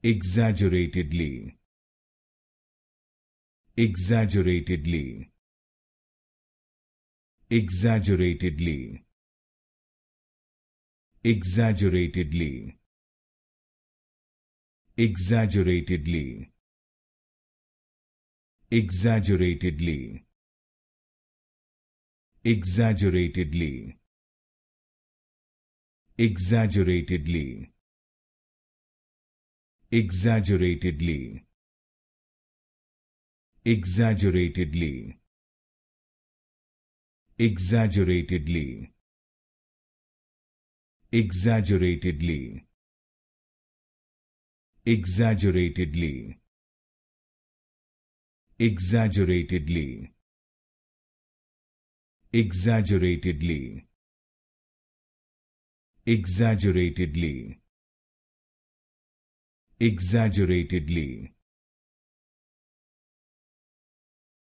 exaggeratedly, exaggeratedly, exaggeratedly, exaggeratedly, exaggeratedly, exaggeratedly, exaggeratedly, exaggeratedly, exaggeratedly, exaggeratedly, exaggeratedly, exaggeratedly, exaggeratedly, exaggeratedly, exaggeratedly, exaggeratedly, exaggeratedly,